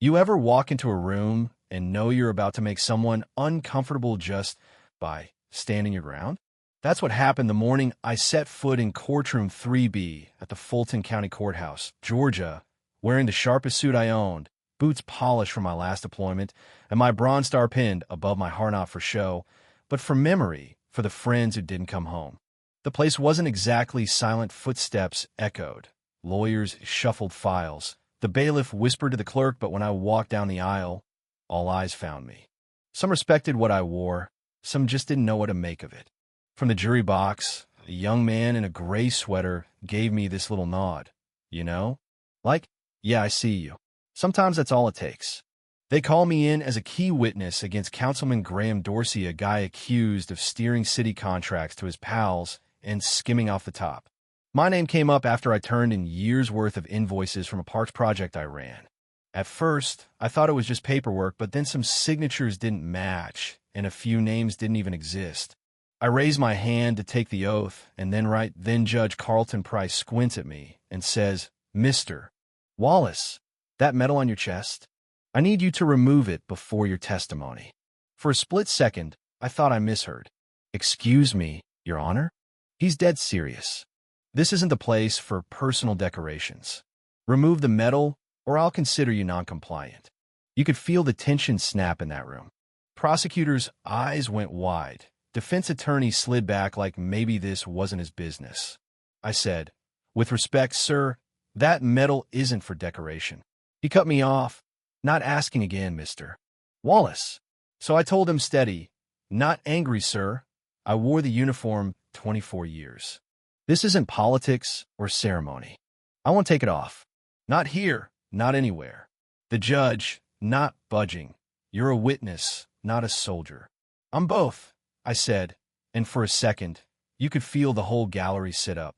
You ever walk into a room and know you're about to make someone uncomfortable just by standing your ground? That's what happened the morning I set foot in courtroom 3B at the Fulton County Courthouse, Georgia, wearing the sharpest suit I owned, boots polished from my last deployment, and my Bronze Star pinned above my heart not for show, but for memory for the friends who didn't come home. The place wasn't exactly silent. Footsteps echoed. Lawyers shuffled files. The bailiff whispered to the clerk, but when I walked down the aisle, all eyes found me. Some respected what I wore, some just didn't know what to make of it. From the jury box, a young man in a gray sweater gave me this little nod. You know? Like, yeah, I see you. Sometimes that's all it takes. They call me in as a key witness against Councilman Graham Dorsey, a guy accused of steering city contracts to his pals and skimming off the top. My name came up after I turned in years' worth of invoices from a parks project I ran. At first, I thought it was just paperwork, but then some signatures didn't match, and a few names didn't even exist. I raise my hand to take the oath, and then Judge Carlton Price squints at me and says, "Mr. Wallace, that medal on your chest? I need you to remove it before your testimony." For a split second, I thought I misheard. "Excuse me, Your Honor?" He's dead serious. "This isn't the place for personal decorations. Remove the medal, or I'll consider you non-compliant." You could feel the tension snap in that room. Prosecutor's eyes went wide. Defense attorney slid back like maybe this wasn't his business. I said, "With respect, sir, that medal isn't for decoration." He cut me off. "Not asking again, Mr. Wallace." So I told him steady, "Not angry, sir. I wore the uniform 24 years. This isn't politics or ceremony. I won't take it off. Not here, not anywhere." The judge, not budging. "You're a witness, not a soldier." "I'm both," I said, and for a second, you could feel the whole gallery sit up.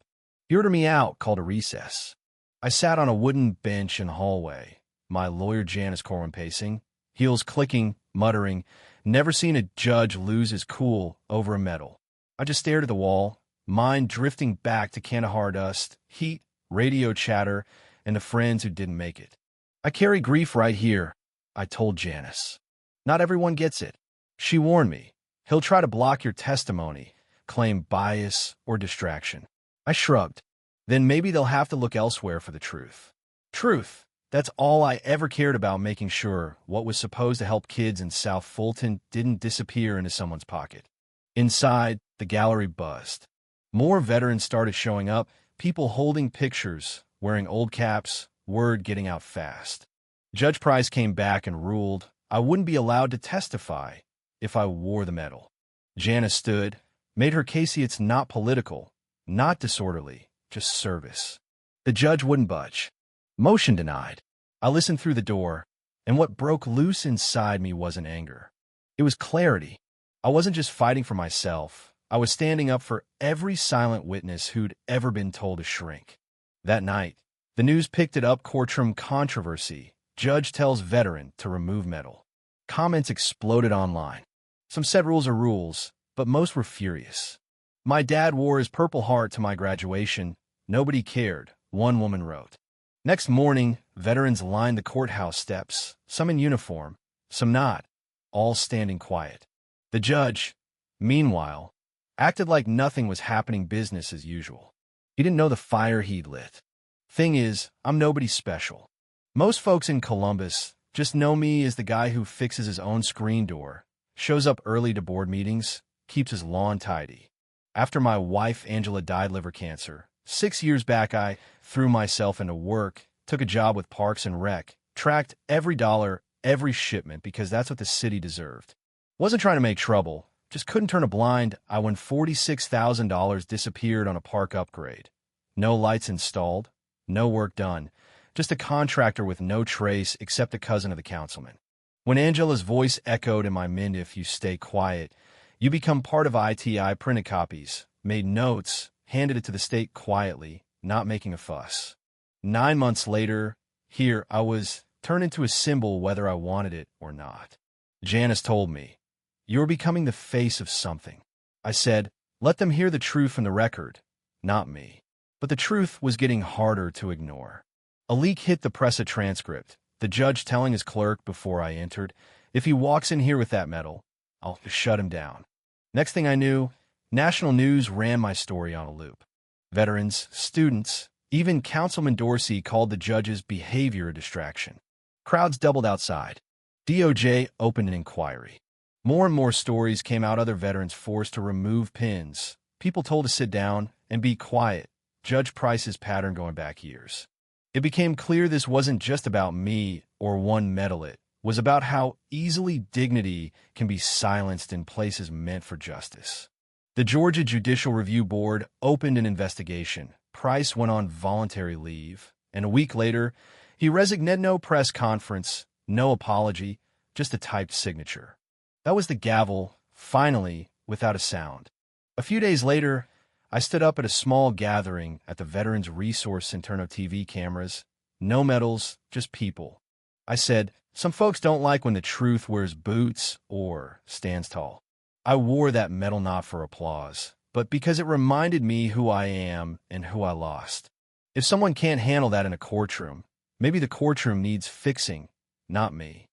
He ordered me out, called a recess. I sat on a wooden bench in the hallway, my lawyer Janice Corwin pacing, heels clicking, muttering, never seen a judge lose his cool over a medal. I just stared at the wall, mind drifting back to Kandahar dust, heat, radio chatter, and the friends who didn't make it. "I carry grief right here," I told Janice. "Not everyone gets it." She warned me. "He'll try to block your testimony, claim bias or distraction." I shrugged. "Then maybe they'll have to look elsewhere for the truth." Truth. That's all I ever cared about, making sure what was supposed to help kids in South Fulton didn't disappear into someone's pocket. Inside, the gallery buzzed. More veterans started showing up, people holding pictures, wearing old caps, word getting out fast. Judge Price came back and ruled I wouldn't be allowed to testify if I wore the medal. Janice stood, made her case. It's not political, not disorderly, just service. The judge wouldn't budge. Motion denied. I listened through the door, and what broke loose inside me wasn't anger. It was clarity. I wasn't just fighting for myself. I was standing up for every silent witness who'd ever been told to shrink. That night, the news picked it up. Courtroom controversy. Judge tells veteran to remove medal. Comments exploded online. Some said rules are rules, but most were furious. "My dad wore his Purple Heart to my graduation. Nobody cared," one woman wrote. Next morning, veterans lined the courthouse steps, some in uniform, some not, all standing quiet. The judge, meanwhile, acted like nothing was happening, business as usual. He didn't know the fire he'd lit. Thing is, I'm nobody special. Most folks in Columbus just know me as the guy who fixes his own screen door, shows up early to board meetings, keeps his lawn tidy. After my wife Angela died liver cancer, 6 years back, I threw myself into work, took a job with Parks and Rec, tracked every dollar, every shipment, because that's what the city deserved. Wasn't trying to make trouble, just couldn't turn a blind eye when $46,000 disappeared on a park upgrade. No lights installed, no work done, just a contractor with no trace except a cousin of the councilman. When Angela's voice echoed in my mind, "If you stay quiet, you become part of ITI," printed copies, made notes, handed it to the state quietly, not making a fuss. 9 months later, here I was, turned into a symbol whether I wanted it or not. Janice told me, "You're becoming the face of something." I said, "Let them hear the truth from the record, not me." But the truth was getting harder to ignore. A leak hit the press, a transcript, The judge telling his clerk before I entered, if he walks in here with that medal, I'll shut him down. Next thing I knew, national news ran my story on a loop. Veterans, students, even Councilman Dorsey called the judge's behavior a distraction. Crowds doubled outside. DOJ opened an inquiry. More and more stories came out, other veterans forced to remove pins, people told to sit down and be quiet, Judge Price's pattern going back years. It became clear this wasn't just about me or one medal. It was about how easily dignity can be silenced in places meant for justice. The Georgia Judicial Review Board opened an investigation. Price went on voluntary leave, and a week later, he resigned. No press conference, no apology, just a typed signature. That was the gavel, finally, without a sound. A few days later, I stood up at a small gathering at the Veterans Resource Center. No TV cameras, no medals, just people. I said, some folks don't like when the truth wears boots or stands tall. I wore that medal not for applause, but because it reminded me who I am and who I lost. If someone can't handle that in a courtroom, maybe the courtroom needs fixing, not me.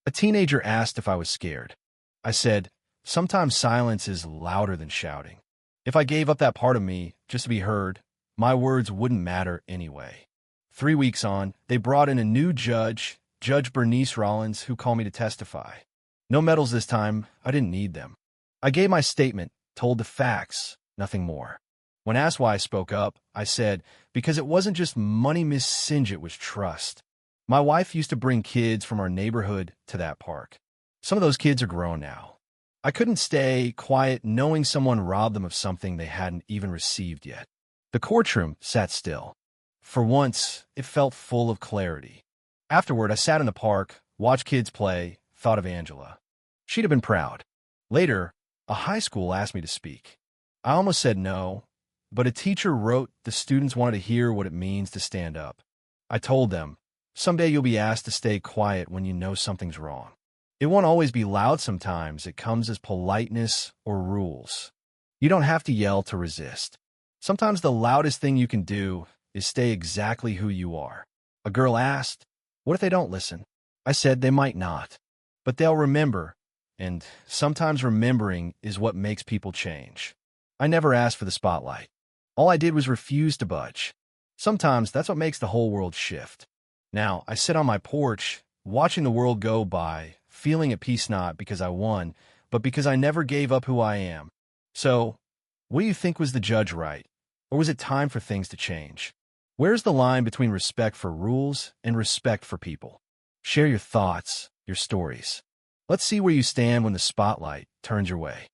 A teenager asked if I was scared. I said, sometimes silence is louder than shouting. If I gave up that part of me just to be heard, my words wouldn't matter anyway. 3 weeks on, they brought in a new judge, Judge Bernice Rollins, who called me to testify. No medals this time. I didn't need them. I gave my statement, told the facts, nothing more. When asked why I spoke up, I said, because it wasn't just money, Miss Singe, it was trust. My wife used to bring kids from our neighborhood to that park. Some of those kids are grown now. I couldn't stay quiet knowing someone robbed them of something they hadn't even received yet. The courtroom sat still. For once, it felt full of clarity. Afterward, I sat in the park, watched kids play, thought of Angela. She'd have been proud. Later, a high school asked me to speak. I almost said no, but a teacher wrote the students wanted to hear what it means to stand up. I told them, someday you'll be asked to stay quiet when you know something's wrong. It won't always be loud sometimes. It comes as politeness or rules. You don't have to yell to resist. Sometimes the loudest thing you can do is stay exactly who you are. A girl asked, what if they don't listen? I said they might not, but they'll remember, and sometimes remembering is what makes people change. I never asked for the spotlight. All I did was refuse to budge. Sometimes that's what makes the whole world shift. Now, I sit on my porch, watching the world go by, feeling at peace not because I won, but because I never gave up who I am. So, what do you think, was the judge right? Or was it time for things to change? Where's the line between respect for rules and respect for people? Share your thoughts, your stories. Let's see where you stand when the spotlight turns your way.